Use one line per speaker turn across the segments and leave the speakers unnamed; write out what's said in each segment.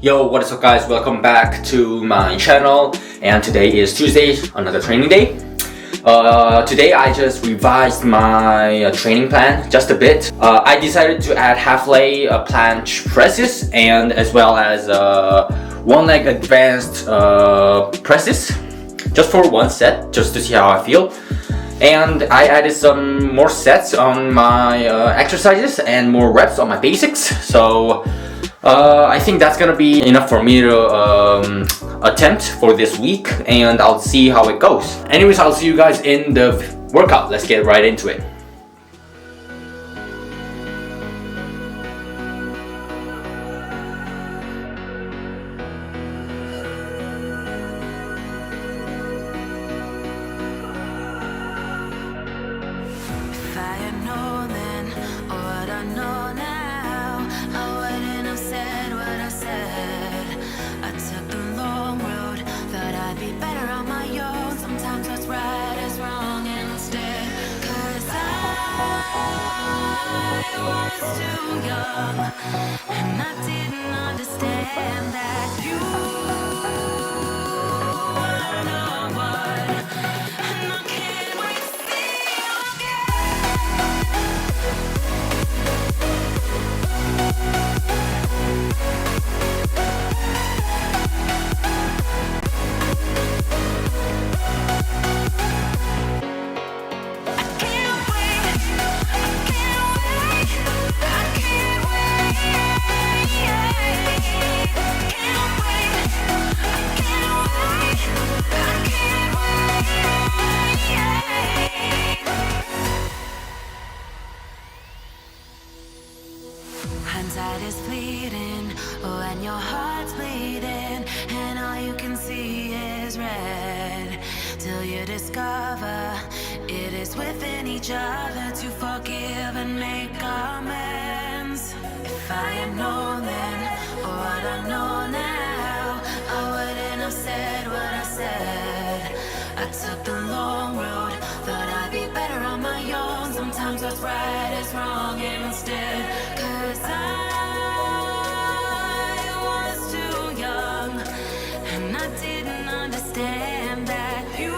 Yo, what is up guys? Welcome back to my channel, and today is Tuesday, another training day. Today I just revised my training plan just a bit. I decided to add half-lay planche presses and as well as one leg advanced presses just for one set, just to see how I feel. And I added some more sets on my exercises and more reps on my basics. So I think that's gonna be enough for me to attempt for this week, and I'll see how it goes. Anyways, I'll see you guys in the workout. Let's get right into it.
If I had known then what I know now, I wouldn't have said what I said. I took the long road, thought I'd be better on my own. Sometimes what's right is wrong instead. 'Cause I was too young, and I didn't understand that you were the one. And I can't wait to see you again. Hindsight is fleeting when your heart's bleeding and all you can see is red, till you discover it is within each other to forgive and make amends. If I had known then what I know now, I wouldn't have said what I said. I took the long road, thought I'd be better on my own. Sometimes what's right is wrong instead. 'Cause I was too young, and I didn't understand that you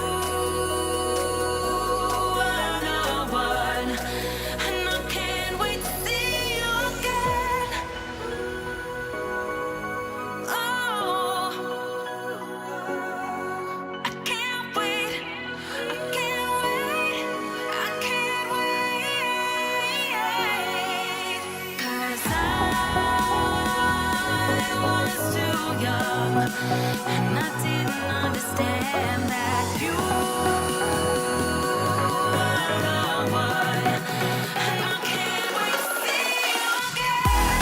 were the one. And I can't wait to see you again. Oh, I can't wait, I can't wait, I can't wait. 'Cause I was too young, and I didn't understand that you were the one. And I can't wait to see you again.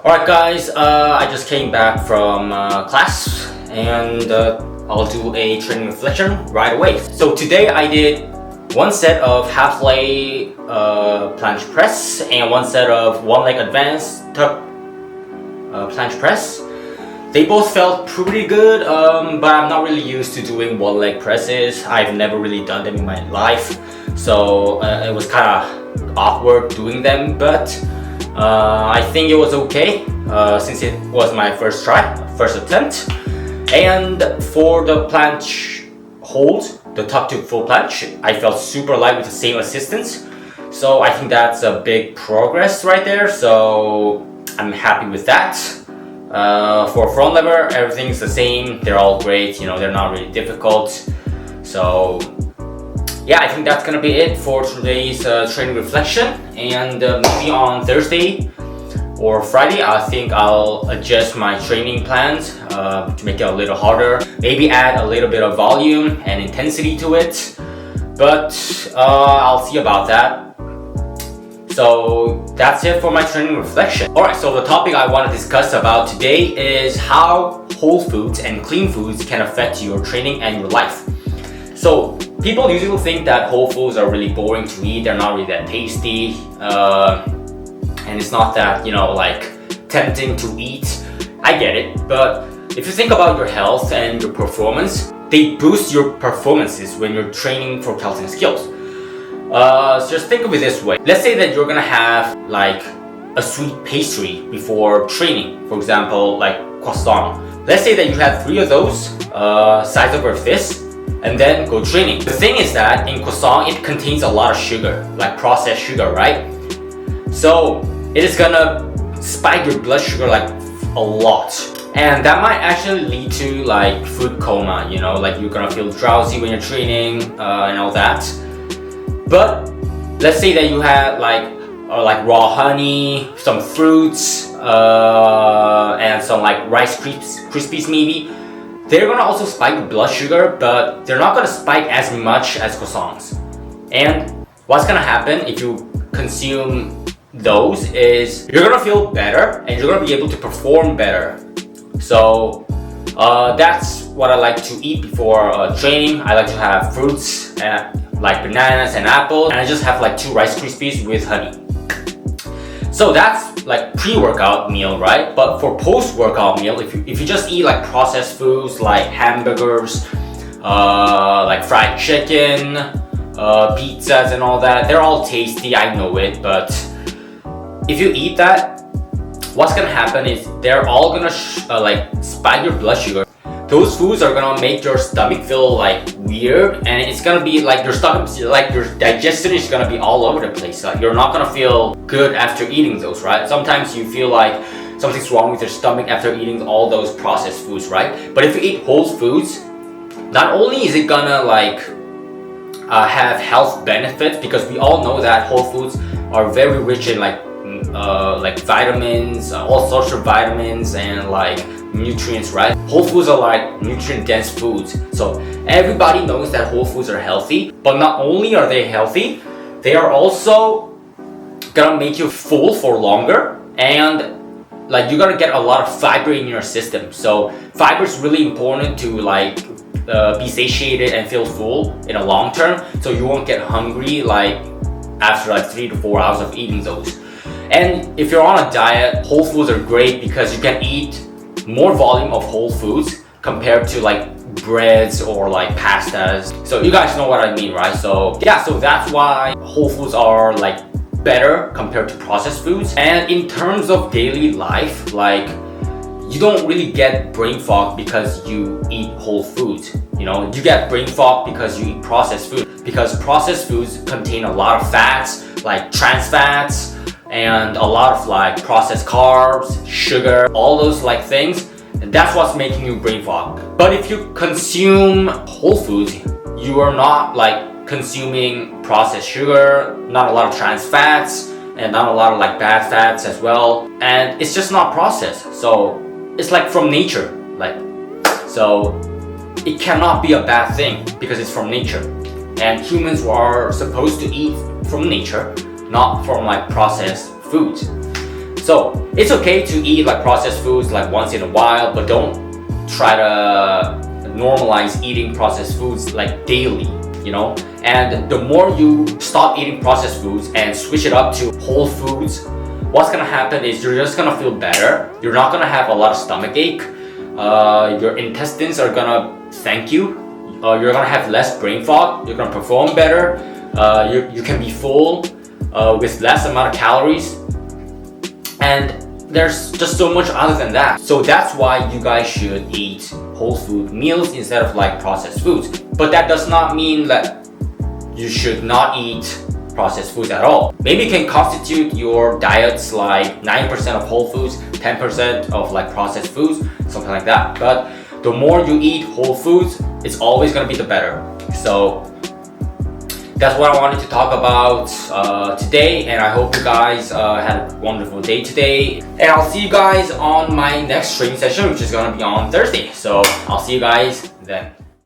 Alright guys, I just came back from class and I'll do a training reflection right away. So today I did one set of half leg planche press and one set of one leg advanced tuck planche press. They both felt pretty good, but I'm not really used to doing one leg presses. I've never really done them in my life, so it was kind of awkward doing them, but I think it was okay since it was my first attempt. And for the planche hold, the tuck to full planche, I felt super light with the same assistance. So I think that's a big progress right there, so I'm happy with that. For front lever, everything's the same. They're all great, you know, they're not really difficult. So yeah, I think that's gonna be it for today's training reflection. And maybe on Thursday or Friday, I think I'll adjust my training plans to make it a little harder. Maybe add a little bit of volume and intensity to it. But I'll see about that. So that's it for my training reflection. Alright, so the topic I want to discuss about today is how whole foods and clean foods can affect your training and your life. So people usually think that whole foods are really boring to eat, they're not really that tasty, and it's not that, you know, like tempting to eat. I get it, but if you think about your health and your performance, they boost your performances when you're training for calisthenics skills. So just think of it this way. Let's say that you're gonna have like a sweet pastry before training, for example, like croissant. Let's say that you have 3 of those, size of your fist, and then go training. The thing is that in croissant, it contains a lot of sugar, like processed sugar, right? So it is gonna spike your blood sugar like a lot. And that might actually lead to like food coma, you know, like you're gonna feel drowsy when you're training and all that. But let's say that you had like raw honey, some fruits, and some like Rice Krispies maybe. They're gonna also spike the blood sugar, but they're not gonna spike as much as croissants. And what's gonna happen if you consume those is you're gonna feel better and you're gonna be able to perform better. So that's what I like to eat before training. I like to have fruits like bananas and apples, and I just have like 2 Rice Krispies with honey. So that's like pre-workout meal, right? But for post-workout meal, if you just eat like processed foods like hamburgers, like fried chicken, pizzas and all that, they're all tasty, I know it, but if you eat that, what's gonna happen is they're all gonna like spike your blood sugar. Those foods are gonna make your stomach feel like weird, and it's gonna be like your stomach, like your digestion is gonna be all over the place. Like you're not gonna feel good after eating those, right? Sometimes you feel like something's wrong with your stomach after eating all those processed foods, right? But if you eat whole foods, not only is it gonna like have health benefits, because we all know that whole foods are very rich in like vitamins, all sorts of vitamins and like nutrients, right? Whole foods are like nutrient dense foods, so everybody knows that whole foods are healthy. But not only are they healthy, they are also gonna make you full for longer, and like you're gonna get a lot of fiber in your system. So fiber is really important to like be satiated and feel full in a long term, so you won't get hungry like after like 3 to 4 hours of eating those. And if you're on a diet, whole foods are great because you can eat more volume of whole foods compared to like breads or like pastas. So you guys know what I mean, right? So yeah, so that's why whole foods are like better compared to processed foods. And in terms of daily life, like you don't really get brain fog because you eat whole foods. You know, you get brain fog because you eat processed food, because processed foods contain a lot of fats, like trans fats, and a lot of like processed carbs, sugar, all those like things, and that's what's making you brain fog. But if you consume whole foods, you are not like consuming processed sugar, not a lot of trans fats, and not a lot of like bad fats as well, and it's just not processed. So it's like from nature, like, so it cannot be a bad thing because it's from nature, and humans are supposed to eat from nature, not from like processed foods. So it's okay to eat like processed foods like once in a while, but don't try to normalize eating processed foods like daily, you know. And the more you stop eating processed foods and switch it up to whole foods, what's gonna happen is you're just gonna feel better. You're not gonna have a lot of stomach ache. Your intestines are gonna thank you. You're gonna have less brain fog. You're gonna perform better. You can be full with less amount of calories. And there's just so much other than that. So that's why you guys should eat whole food meals instead of like processed foods. But that does not mean that you should not eat processed foods at all. Maybe you can constitute your diets like 9% of whole foods, 10% of like processed foods, something like that. But the more you eat whole foods, it's always gonna be the better. So that's what I wanted to talk about today, and I hope you guys had a wonderful day today. And I'll see you guys on my next training session, which is gonna be on Thursday. So I'll see you guys then.